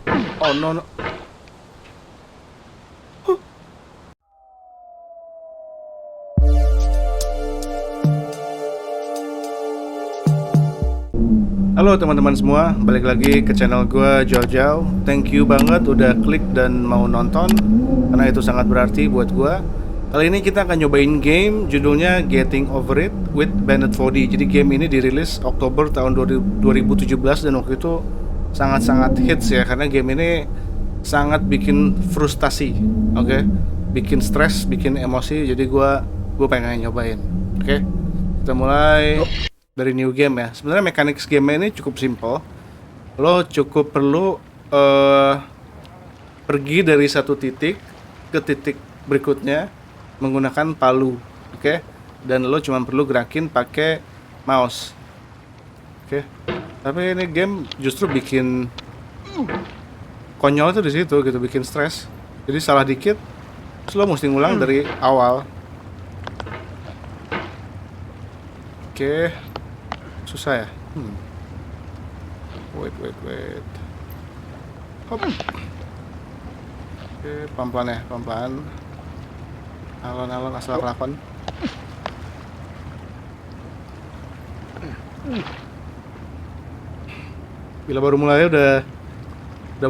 Oh no no. Halo teman-teman semua, balik lagi ke channel gue Jauh-Jauh. Thank you banget udah klik dan mau nonton, karena itu sangat berarti buat gue. Kali ini kita akan nyobain game judulnya Getting Over It with Bennett Foddy. Jadi game ini dirilis Oktober tahun 2017 dan waktu itu sangat-sangat hits ya, karena game ini sangat bikin frustasi, oke? Bikin stres, bikin emosi. Jadi gue pengen nyobain. Oke, kita mulai dari new game ya. Sebenarnya mekanik game ini cukup simple. Lo cukup perlu pergi dari satu titik ke titik berikutnya menggunakan palu, oke? Dan lo cuma perlu gerakin pakai mouse, oke? Tapi ini game justru bikin konyol tuh di situ gitu, bikin stres. Jadi salah dikit, terus lo mesti ngulang dari awal. Oke. Susah ya? Wait. Hop. Oke, pelan-pelan ya, pelan-pelan. Alon-alon asal kelakon. Bila baru mulai udah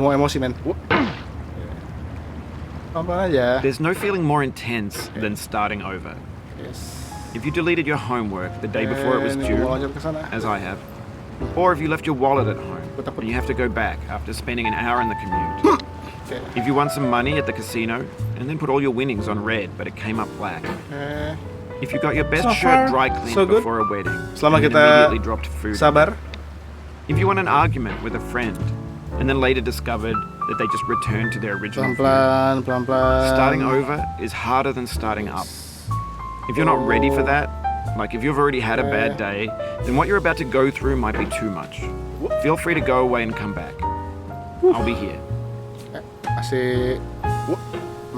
mau emosi, men. Pelan-pelan aja. There's no feeling more intense than starting over. Yes. If you deleted your homework the day before it was Ini due, gua loncat ke sana. as I have, or if you left your wallet at home and you have to go back after spending an hour in the commute. Okay. If you won some money at the casino and then put all your winnings on red but it came up black. Okay. If you got your best So shirt far, dry cleaned so good. before a wedding Selama and then kita immediately dropped food. sabar. If you won an argument with a friend and then later discovered that they just returned to their original food. Pelan-pelan. Starting over is harder than starting up. If you're not ready for that, like if you've already had a bad day, then what you're about to go through might be too much. Feel free to go away and come back. I'll be here.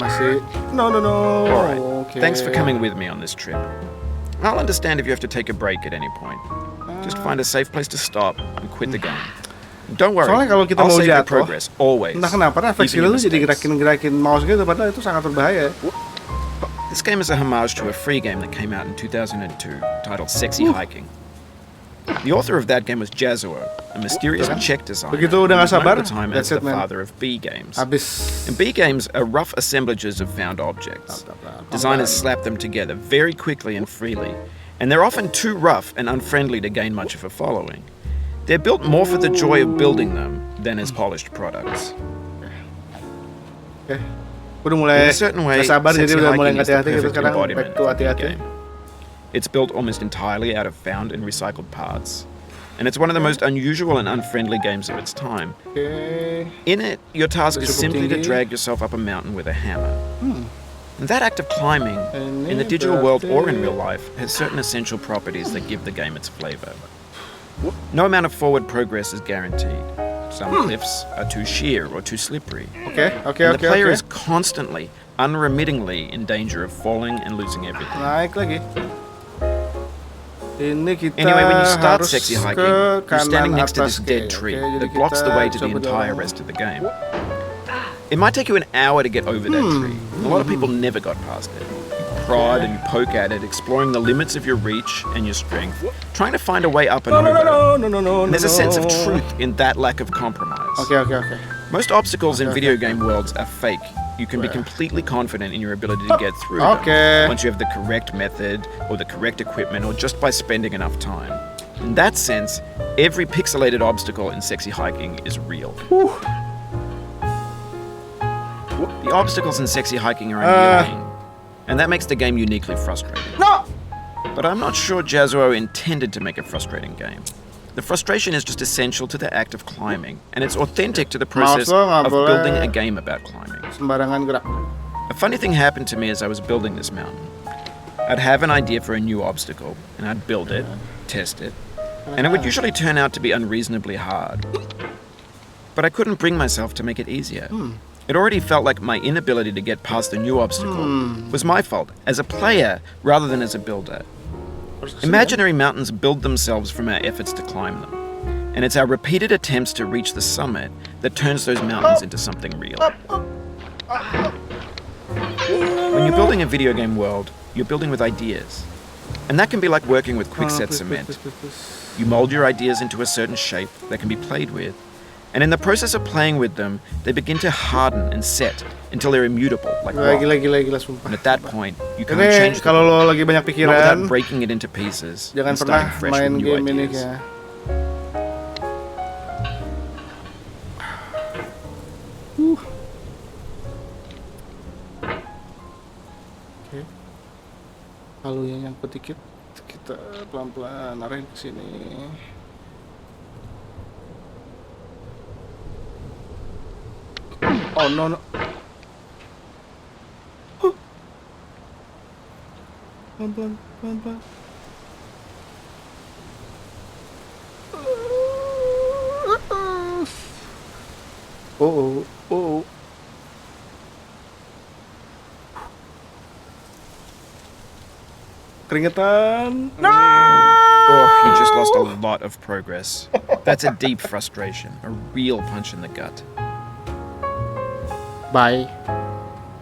Masih. No. Alright, Okay. thanks for coming with me on this trip. I'll understand if you have to take a break at any point. Just find a safe place to stop and quit the game. Don't worry, Soalnya kalau kita I'll mau save your jatuh, progress, always. Entah kenapa refleks even kita your tuh jadi mistakes. gerakin mouse gitu, padahal itu sangat berbahaya. This game is a homage to a free game that came out in 2002 titled Sexy Hiking. The author of that game was Jazuo, a mysterious Czech designer Begitu who udah was nggak known sabar, at the time as that's it, the man. father of B games. Habis. And B games are rough assemblages of found objects. Designers slap them together very quickly and freely, and they're often too rough and unfriendly to gain much of a following. They're built more for the joy of building them than as polished products. Oke. Udah mulai In a certain way, nggak sabar, jadi Sexy udah mulai Hiking is the hati-hati gitu. perfect Sekarang embodiment back to of the hati-hati. game. It's built almost entirely out of found and recycled parts, and it's one of the most unusual and unfriendly games of its time. Oke. In it, your task is Cukup simply to tinggi. drag yourself up a mountain with a hammer. And that act of climbing, Ini in the digital world or in berarti- real life, has certain essential properties that give the game its flavor. No amount of forward progress is guaranteed. Some cliffs are too sheer or too slippery. Oke. And the player is constantly, unremittingly in danger of falling and losing everything. Naik lagi. Ini kita Anyway, when you start harus Sexy ke Hiking, you're kanan standing next to atas, this dead oke. tree Oke, jadi that blocks the kita way to the coba entire dong. rest of the game. It might take you an hour to get over that tree. A lot of people never got past it. You prod and you poke at it, exploring the limits of your reach and your strength, trying to find a way up and over. No. And there's a sense of truth in that lack of compromise. Oke. Most obstacles in Okay. video game worlds are fake. You can be completely confident in your ability to get through Okay. them once you have the correct method or the correct equipment or just by spending enough time. In that sense, every pixelated obstacle in Sexy Hiking is real. The obstacles in Sexy Hiking are unyielding, and that makes the game uniquely frustrating. No. But I'm not sure Jazuo intended to make a frustrating game. The frustration is just essential to the act of climbing, and it's authentic to the process lo nggak of boleh building a game about climbing. Sembarangan gerak. A funny thing happened to me as I was building this mountain. I'd have an idea for a new obstacle, and I'd build it, test it, and it would usually turn out to be unreasonably hard. But I couldn't bring myself to make it easier. It already felt like my inability to get past the new obstacle was my fault, as a player rather than as a builder. Imaginary mountains build themselves from our efforts to climb them. And it's our repeated attempts to reach the summit that turns those mountains into something real. When you're building a video game world, you're building with ideas. And that can be like working with quickset cement. You mold your ideas into a certain shape that can be played with. And in the process of playing with them, they begin to harden and set until they're immutable, like rock. Gila, sumpah. And at that point, you can't Ini change the kalau lo lagi banyak not pikiran, without breaking it into pieces jangan and starting pernah fresh main with new game ini ideas. ya. Oke. Palunya nyangkut dikit. Kita pelan-pelan arahin ke sini. Oh no. Pelan-pelan. Oh. Keringetan. Oh, you just lost a lot of progress. That's a deep frustration, a real punch in the gut. Bye.